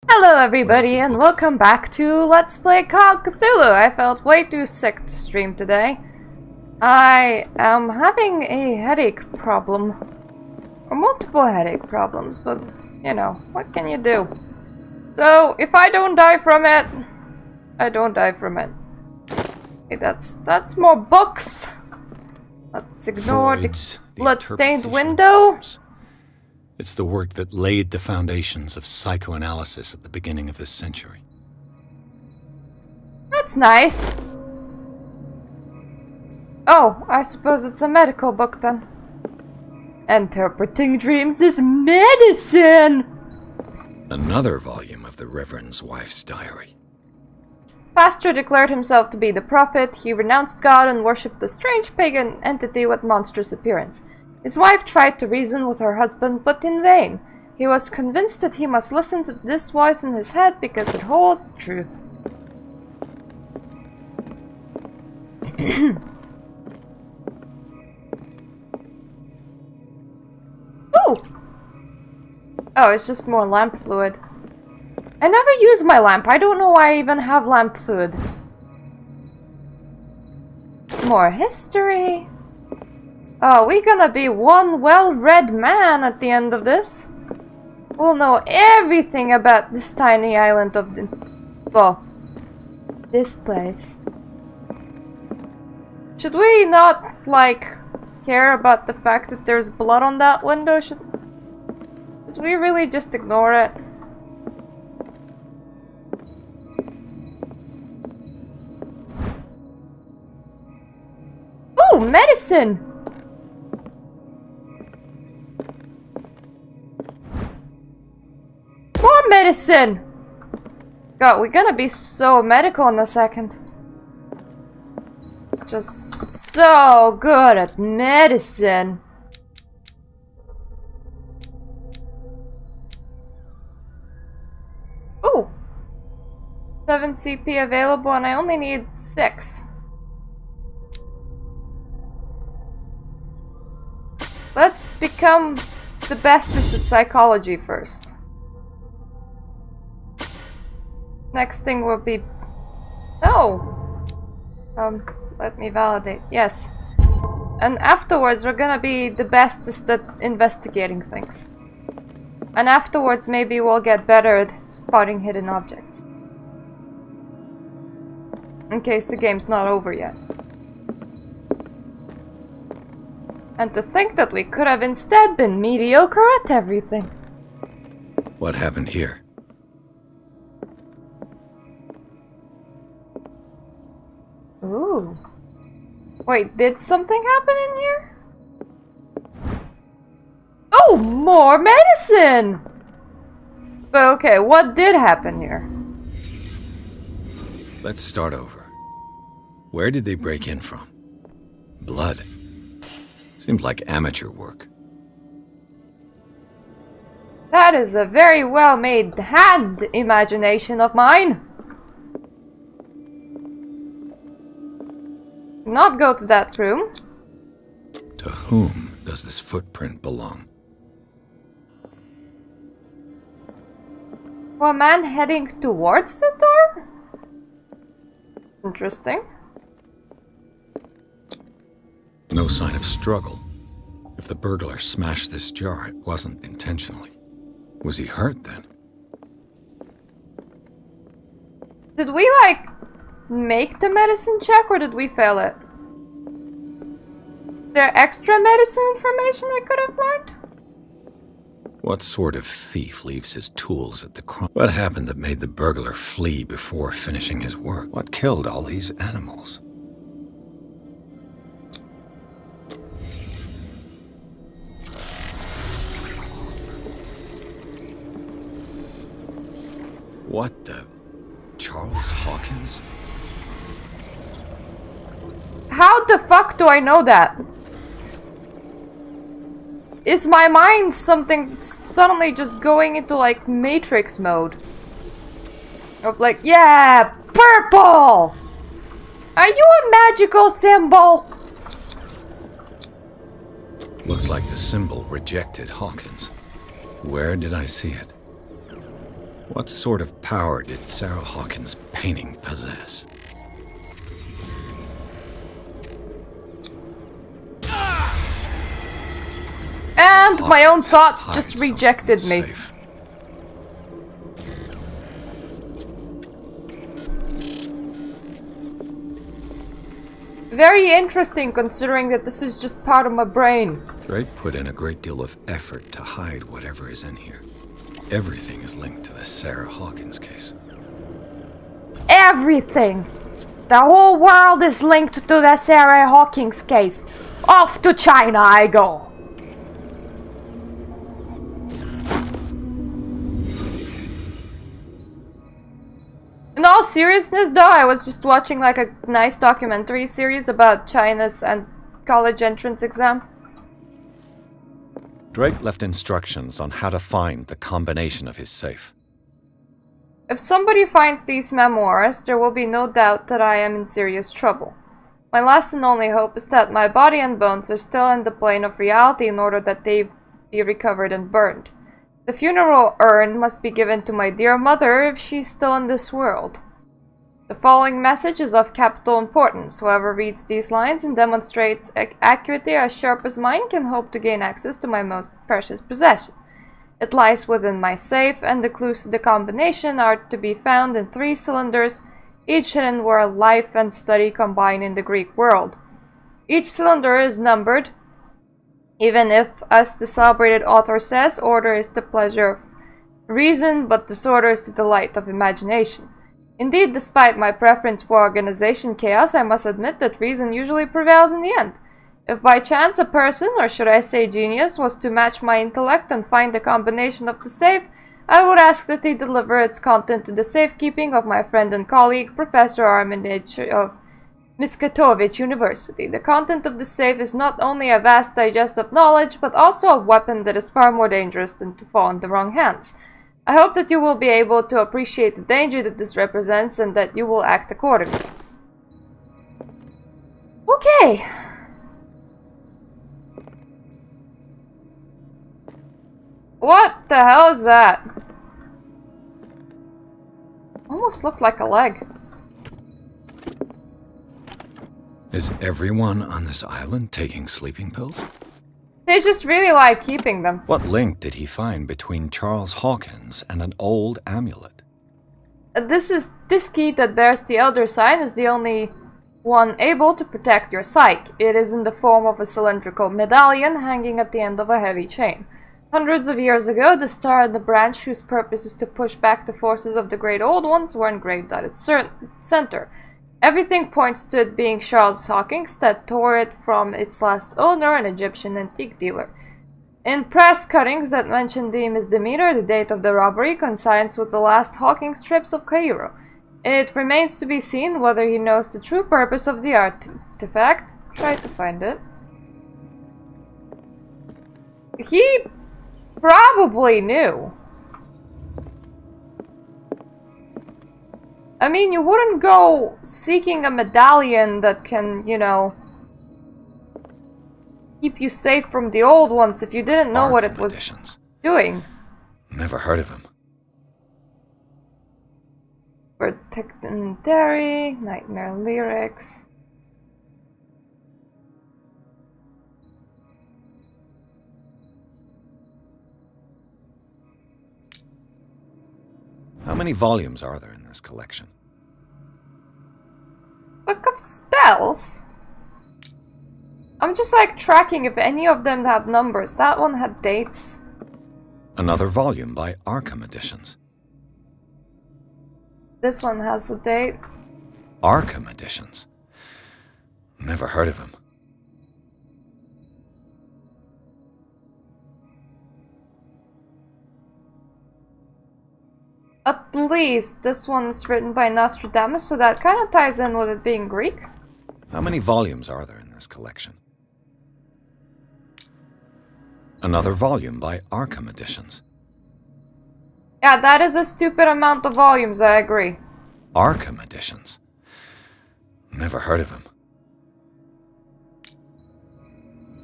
Hello everybody and welcome back to Let's Play Call of Cthulhu. I felt way too sick to stream today. I am having a headache problem. Or multiple headache problems, but you know, what can you do? So, if I don't die from it, I don't die from it. Okay, that's more books. Let's ignore the blood-stained window. It's the work that laid the foundations of psychoanalysis at the beginning of this century. That's nice. Oh, I suppose it's a medical book then. Interpreting dreams is medicine! Another volume of the Reverend's wife's diary. Pastor declared himself to be the prophet. He renounced God and worshipped a strange pagan entity with monstrous appearance. His wife tried to reason with her husband, but in vain. He was convinced that he must listen to this voice in his head because it holds the truth. Ooh! Oh, it's just more lamp fluid. I never use my lamp. I don't know why I even have lamp fluid. More history. Oh, we're gonna be one well-read man at the end of this. We'll know everything about this tiny island of the... well, this place. Should we not, like, care about the fact that there's blood on that window? Should we really just ignore it? Ooh, medicine! More medicine! God, we're gonna be so medical in a second. Just so good at medicine. Ooh! 7 CP available and I only need 6. Let's become the bestest at psychology first. Next thing will be... oh! Let me validate. Yes. And afterwards we're gonna be the bestest at investigating things. And afterwards maybe we'll get better at spotting hidden objects. In case the game's not over yet. And to think that we could have instead been mediocre at everything. What happened here? Ooh. Wait, did something happen in here? Oh, more medicine! But okay, what did happen here? Let's start over. Where did they break in from? Blood. Seems like amateur work. That is a very well-made hand imagination of mine. Not go to that room. To whom does this footprint belong? A man heading towards the door? Interesting. No sign of struggle. If the burglar smashed this jar, it wasn't intentionally. Was he hurt then? Did we, like, make the medicine check or did we fail it? Is there extra medicine information I could have learned? What sort of thief leaves his tools at the crime? What happened that made the burglar flee before finishing his work? What killed all these animals? What the... Charles Hawkins? How the fuck do I know that? Is my mind something suddenly just going into like Matrix mode? Of like, yeah, purple! Are you a magical symbol? Looks like the symbol rejected Hawkins. Where did I see it? What sort of power did Sarah Hawkins' painting possess? And my own thoughts Hide just something rejected me. safe. Very interesting considering that this is just part of my brain. Drake put in a great deal of effort to hide whatever is in here. Everything is linked to the Sarah Hawkins case. Everything! The whole world is linked to the Sarah Hawkins case. Off to China I go! In all seriousness though, I was just watching like a nice documentary series about China's and college entrance exam. Drake left instructions on how to find the combination of his safe. If somebody finds these memoirs, there will be no doubt that I am in serious trouble. My last and only hope is that my body and bones are still in the plane of reality in order that they be recovered and burned. The funeral urn must be given to my dear mother if she is still in this world. The following message is of capital importance. Whoever reads these lines and demonstrates accuracy as sharp as mine can hope to gain access to my most precious possession. It lies within my safe, and the clues to the combination are to be found in 3 cylinders, each hidden where life and study combine in the Greek world. Each cylinder is numbered, even if, as the celebrated author says, order is the pleasure of reason, but disorder is the delight of imagination. Indeed, despite my preference for organization chaos, I must admit that reason usually prevails in the end. If by chance a person, or should I say genius, was to match my intellect and find the combination of the safe, I would ask that he deliver its content to the safekeeping of my friend and colleague, Professor Armitage of Miskatovich University. The content of the safe is not only a vast digest of knowledge, but also a weapon that is far more dangerous than to fall in the wrong hands. I hope that you will be able to appreciate the danger that this represents and that you will act accordingly. Okay. What the hell is that? Almost looked like a leg. Is everyone on this island taking sleeping pills? They just really like keeping them. What link did he find between Charles Hawkins and an old amulet? This key that bears the Elder Sign is the only one able to protect your psyche. It is in the form of a cylindrical medallion hanging at the end of a heavy chain. Hundreds of years ago, the star and the branch whose purpose is to push back the forces of the Great Old Ones were engraved at its center. Everything points to it being Charles Hawkins that tore it from its last owner, an Egyptian antique dealer. In press cuttings that mention the misdemeanor, the date of the robbery coincides with the last Hawkins trips of Cairo. It remains to be seen whether he knows the true purpose of the artifact. Try to find it. He probably knew. I mean, you wouldn't go seeking a medallion that can, you know, keep you safe from the old ones if you didn't know what it was doing. Never heard of him. Bird Picton Dairy, Nightmare Lyrics. How many volumes are there in this collection? Book of Spells? I'm just like tracking if any of them have numbers. That one had dates. Another volume by Arkham Editions. This one has a date. Arkham Editions? Never heard of him. At least this one is written by Nostradamus, so that kind of ties in with it being Greek. How many volumes are there in this collection? Another volume by Arkham Editions. Yeah, that is a stupid amount of volumes, I agree. Arkham Editions? Never heard of him.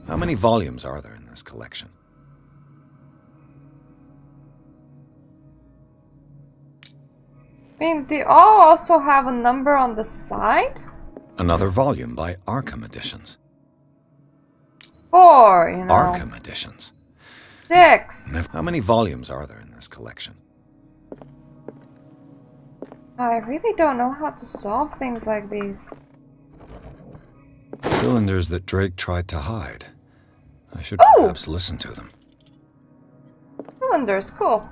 How many volumes are there in this collection? I mean, they all also have a number on the side? Another volume by Arkham Editions. 4, you know. Arkham Editions. 6. How many volumes are there in this collection? I really don't know how to solve things like these. Cylinders that Drake tried to hide. I should perhaps listen to them. Cylinders, cool.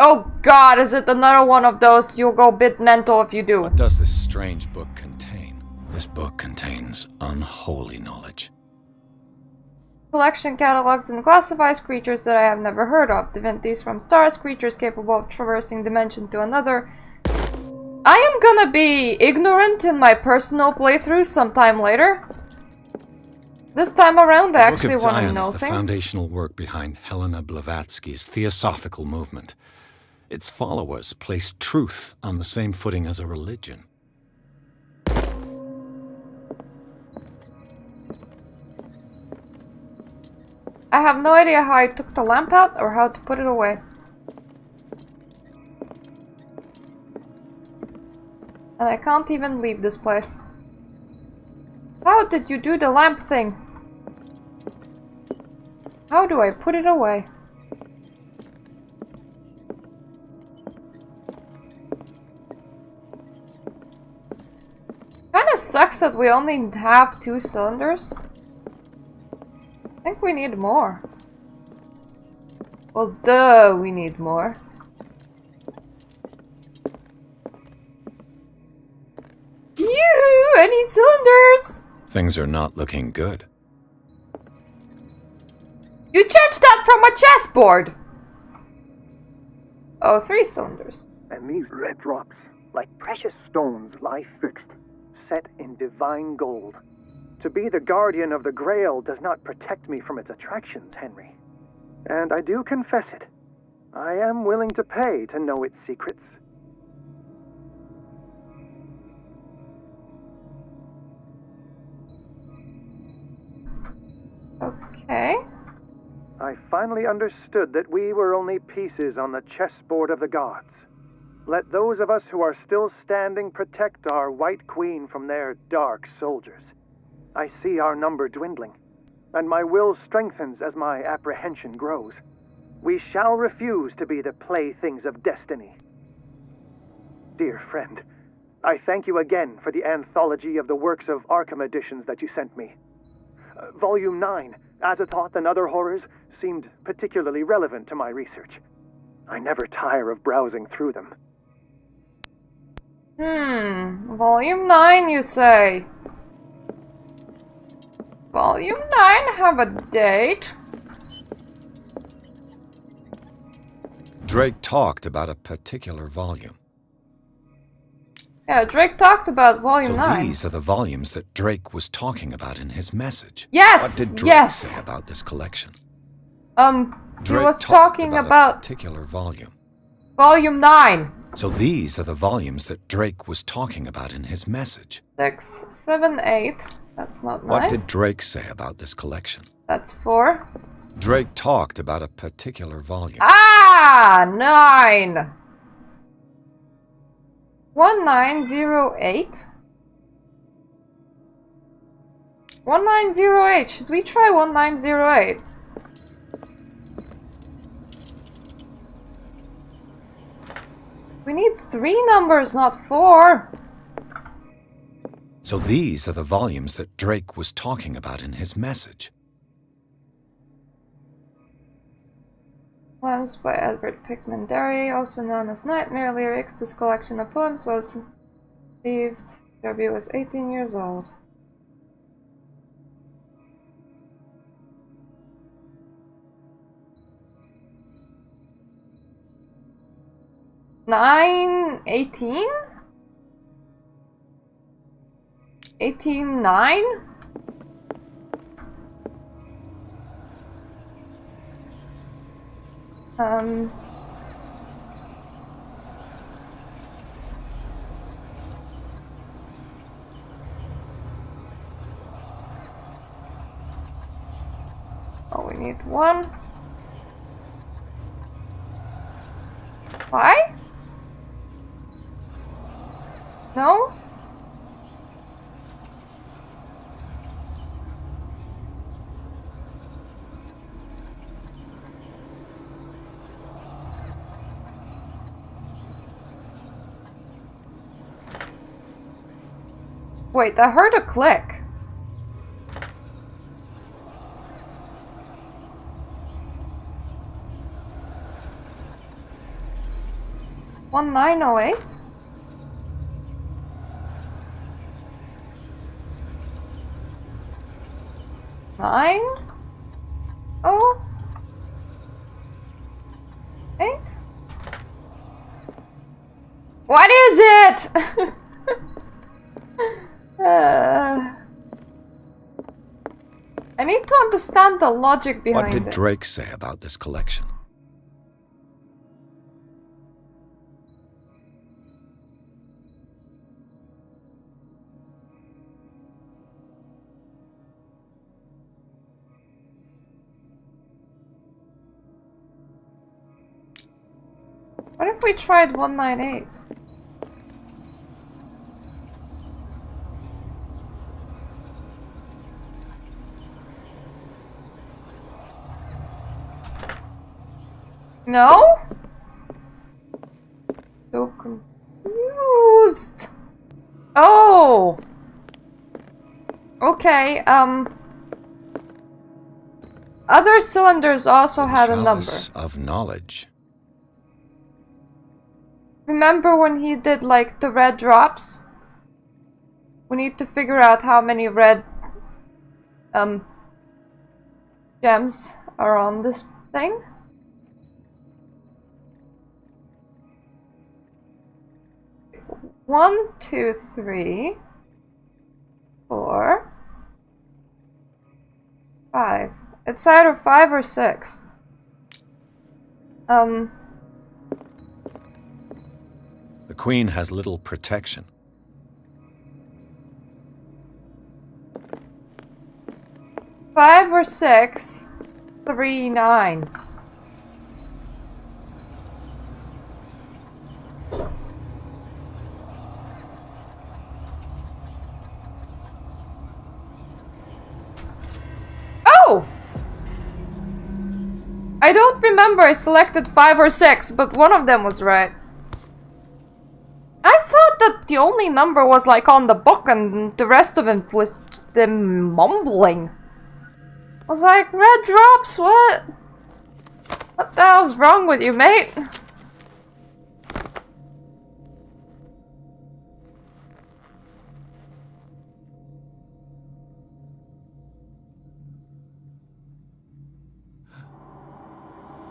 Oh god, is it another one of those? You'll go a bit mental if you do. What does this strange book contain? This book contains unholy knowledge. Collection catalogs and classifies creatures that I have never heard of. Divinities from stars, creatures capable of traversing dimension to another. I am gonna be ignorant in my personal playthrough sometime later. This time around, I actually want to know things. The things. foundational work behind Helena Blavatsky's Theosophical movement. Its followers place truth on the same footing as a religion. I have no idea how I took the lamp out or how to put it away. And I can't even leave this place. How did you do the lamp thing? How do I put it away? Kinda sucks that we only have 2 cylinders. I think we need more. Well, duh, we need more. Yoo-hoo! Any cylinders? Things are not looking good. You judged that from a chessboard! Oh, 3 cylinders. And these red drops, like precious stones, lie fixed, set in divine gold. To be the guardian of the Grail does not protect me from its attractions, Henry. And I do confess it. I am willing to pay to know its secrets. Okay. I finally understood that we were only pieces on the chessboard of the gods. Let those of us who are still standing protect our White Queen from their dark soldiers. I see our number dwindling, and my will strengthens as my apprehension grows. We shall refuse to be the playthings of destiny. Dear friend, I thank you again for the anthology of the works of Arkham Editions that you sent me. Volume 9, Azathoth and Other Horrors, seemed particularly relevant to my research. I never tire of browsing through them. Volume 9, you say? Volume 9 have a date? Drake talked about a particular volume. Yeah, Drake talked about Volume 9. So these are the volumes that Drake was talking about in his message. Yes! What did Drake say about this collection? He was Drake talking talked about a particular volume. Volume 9. So these are the volumes that Drake was talking about in his message. 6, 7, 8. That's not 9. What did Drake say about this collection? That's 4. Drake talked about a particular volume. Ah! 9! 1908? 1908. Should we try 1908? We need 3 numbers, not 4. So these are the volumes that Drake was talking about in his message. Poems by Edward Pickman Derry, also known as Nightmare Lyrics. This collection of poems was conceived. Derby was 18 years old. Nine 18? 18-9? we need 1. Why? No? Wait, I heard a click. One 908? Nine? Oh? 8? What is it? I need to understand the logic behind it. What did Drake say about this collection? What if we tried 198? No? So confused. Oh. Okay, other cylinders also had a number. Chalice of knowledge. Remember when he did like the red drops? We need to figure out how many red gems are on this thing. One, 2, 3, 4, 5. It's either 5 or 6. The Queen has little protection. Five or 6, 3, 9. Oh! I don't remember I selected 5 or 6, but one of them was right. I thought that the only number was like on the book and the rest of it was them mumbling. I was like, red drops, what? What the hell's wrong with you, mate?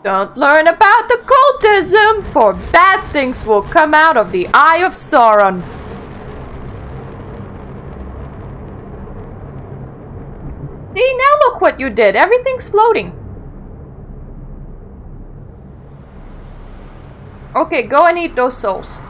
Don't learn about occultism, for bad things will come out of the Eye of Sauron. See, now look what you did. Everything's floating. Okay, go and eat those souls.